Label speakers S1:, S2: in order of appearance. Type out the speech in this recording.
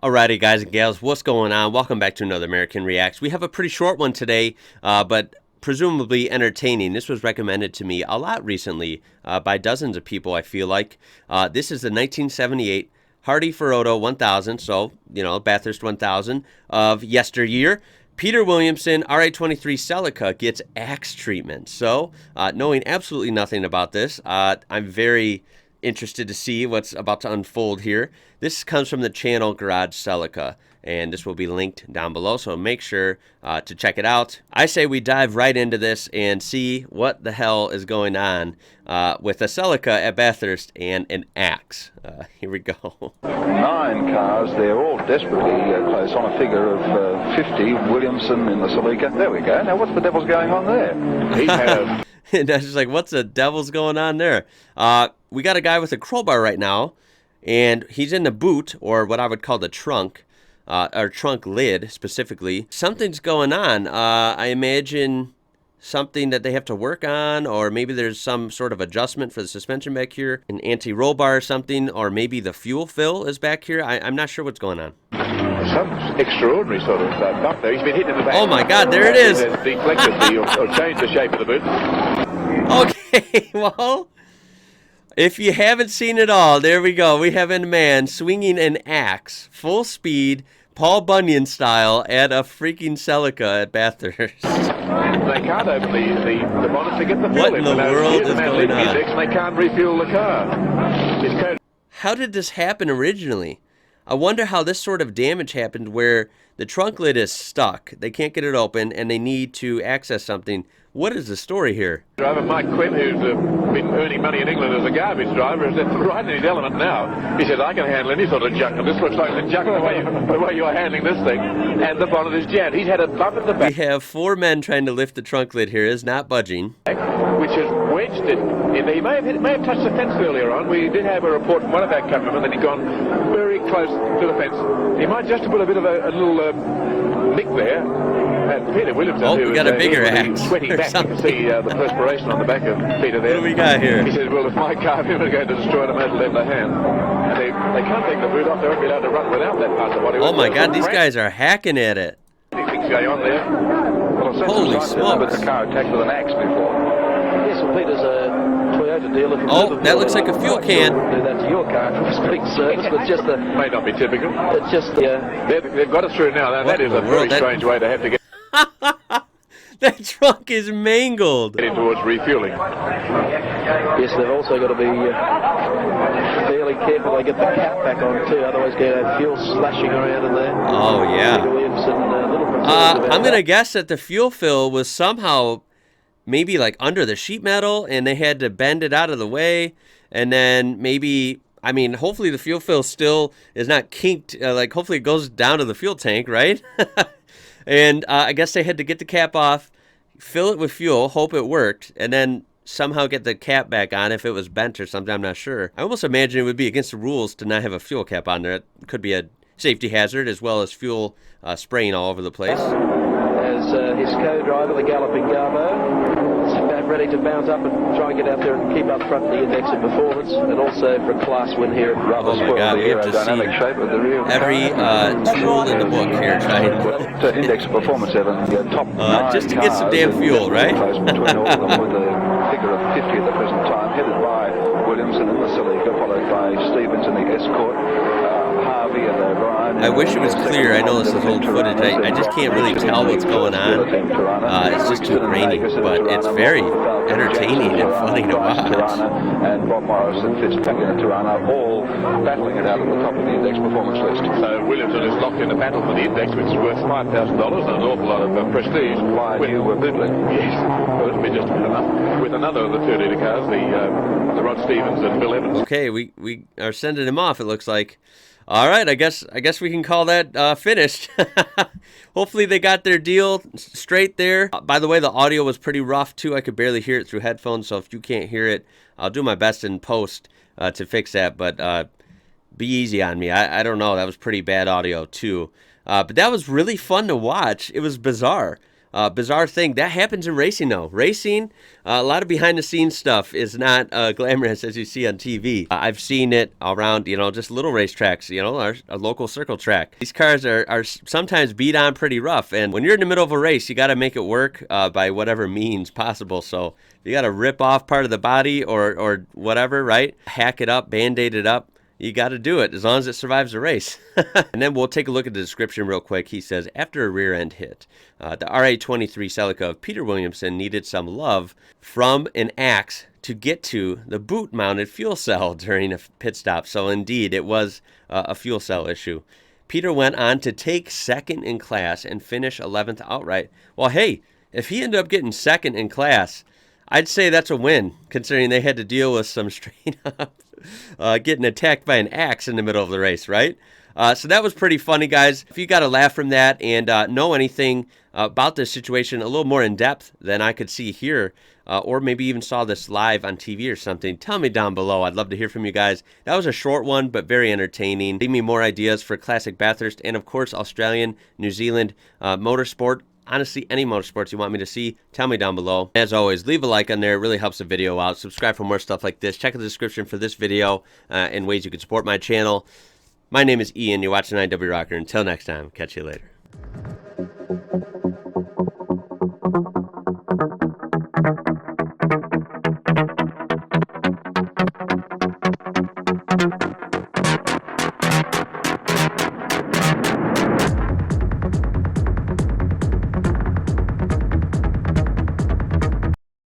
S1: Alrighty, guys and gals, what's going on? Welcome back to another American Reacts. We have a pretty short one today, but presumably entertaining. This was recommended to me a lot recently by dozens of people, I feel like. This is the 1978 Hardy Ferodo 1000, so, Bathurst 1000 of yesteryear. Peter Williamson, RA23 Celica, gets axe treatment. So, knowing absolutely nothing about this, I'm very interested to see what's about to unfold here. This comes from the channel Garage Celica, and this will be linked down below, so make sure to check it out. I say we dive right into this and see what the hell is going on with a Celica at Bathurst and an axe. Here we go.
S2: 9 cars, they're all desperately close on a figure of 50. Williamson in the Celica. There we go. Now what's the devil's going on there? He's had a...
S1: And I was just like, what's the devil's going on there? We got a guy with a crowbar right now, and he's in the boot, or what I would call the trunk, or trunk lid specifically. Something's going on. I imagine something that they have to work on, or maybe there's some sort of adjustment for the suspension back here, an anti-roll bar or something, or maybe the fuel fill is back here. I'm not sure what's going on.
S3: Some extraordinary sort of bump there. He's been hit in the back.
S1: Oh my God, there it is.
S3: Deflected or changed the shape of the boot.
S1: Okay, well, if you haven't seen it all, there we go. We have a man swinging an axe, full speed, Paul Bunyan style, at a freaking Celica at Bathurst.
S3: They can't open the bonnet to get the fuel
S1: What in the world is going on?
S3: And they can't refuel the car.
S1: How did this happen originally? I wonder how this sort of damage happened where the trunk lid is stuck. They can't get it open, and they need to access something. What is the story here?
S3: Driver Mike Quinn, who's been earning money in England as a garbage driver, is right in his element now. He says, I can handle any sort of junk, and this looks like the junk the way you are handling this thing. And the bonnet is jammed. He's had a bump in the back.
S1: We have 4 men trying to lift the trunk lid here. It's not budging.
S3: Which has wedged it. He may have touched the fence earlier on. We did have a report from one of our cameramen that he'd gone very close to the fence. He might just have put a bit of a little nick there. And Peter Williamson,
S1: we got a bigger axe.
S3: Sweating back. You can see the perspiration on the back of Peter there.
S1: What do we got here?
S3: He says, well, if my car ever going to destroy the motor left hand. And they can't take the boot off. They won't be allowed to run without that part of the body.
S1: Oh my God, these guys are hacking at it.
S3: Anything's going on there.
S2: Well,
S1: Holy smokes.
S2: But the car attacked with an axe before.
S4: Yes, well, Peter's a Toyota dealer.
S1: Oh, that looks like a fuel can.
S4: Do that to your car for speed service, but just the...
S3: May not be typical.
S4: It's just the...
S3: They've got it through now. Now that is a very strange way to have to get
S1: That trunk is mangled.
S3: in towards refueling.
S4: Yes, they've also got to be fairly careful they get the cap back on too, otherwise get fuel slashing around in there.
S1: Oh, yeah.
S4: Peter Williamson, a little concerned about
S1: I'm going to
S4: that.
S1: guess that the fuel fill was somehow maybe like under the sheet metal, and they had to bend it out of the way, and then maybe... I mean, hopefully the fuel fill still is not kinked. Hopefully it goes down to the fuel tank, right? And I guess they had to get the cap off, fill it with fuel, hope it worked, and then somehow get the cap back on if it was bent or something. I'm not sure. I almost imagine it would be against the rules to not have a fuel cap on there. It could be a safety hazard as well as fuel spraying all over the place.
S4: As his co-driver, the Galloping Garbo, is about ready to bounce up and try and get out there and keep up front in the index of performance, and also for a class win here at
S2: Rather
S1: Oh my
S2: spoiled
S1: God,
S2: the
S1: we have to
S2: aerodynamic
S1: see
S2: shape of the rear
S1: every tool in the book here trying
S2: to index of performance, Evan. The top 9
S1: just to get some
S2: cars
S1: damn
S2: are
S1: fuel, right?
S2: close between all of them with a figure of 50 at the present time, headed by Williamson in the Celica, followed by Stevens in the Escort, Harvey and O'Brien.
S1: I wish it was clear. I know this is old footage. I just can't really tell what's going on. It's just too grainy, but it's very entertaining and funny to watch.
S2: And Bob Morris and Fitzpatrick and Tirana all battling it out at the top of the index performance list.
S3: So Williamson is locked in a battle for the index, which is worth $5,000 and an awful lot of prestige.
S2: Why you were bootleg?
S3: Yes, well, it'll be just enough. With another of the 30 cars, the Rod Stevens and Bill Evans.
S1: Okay, we are sending him off, it looks like. All right, I guess we can call that finished. Hopefully they got their deal straight there. By the way, the audio was pretty rough too. I could barely hear it through headphones, so if you can't hear it, I'll do my best in post to fix that, but be easy on me. I don't know, that was pretty bad audio too. But that was really fun to watch. It was bizarre. Bizarre thing. That happens in racing, though. Racing, a lot of behind-the-scenes stuff is not glamorous as you see on TV. I've seen it around, just little racetracks, our local circle track. These cars are sometimes beat on pretty rough, and when you're in the middle of a race, you got to make it work by whatever means possible. So you got to rip off part of the body or whatever, right? Hack it up, Band-Aid it up. You got to do it as long as it survives the race. And then we'll take a look at the description real quick. He says, after a rear end hit, the RA23 Celica of Peter Williamson needed some love from an axe to get to the boot-mounted fuel cell during a pit stop. So indeed, it was a fuel cell issue. Peter went on to take second in class and finish 11th outright. Well, hey, if he ended up getting second in class, I'd say that's a win, considering they had to deal with some straight up getting attacked by an axe in the middle of the race, right? So that was pretty funny, guys. If you got a laugh from that and know anything about this situation a little more in depth than I could see here, or maybe even saw this live on TV or something, tell me down below. I'd love to hear from you guys. That was a short one, but very entertaining. Leave me more ideas for Classic Bathurst and, of course, Australian, New Zealand motorsport. Honestly, any motorsports you want me to see, tell me down below. As always, leave a like on there. It really helps the video out. Subscribe for more stuff like this. Check the description for this video and ways you can support my channel. My name is Ian. You're watching IWrocker. Until next time, catch you later.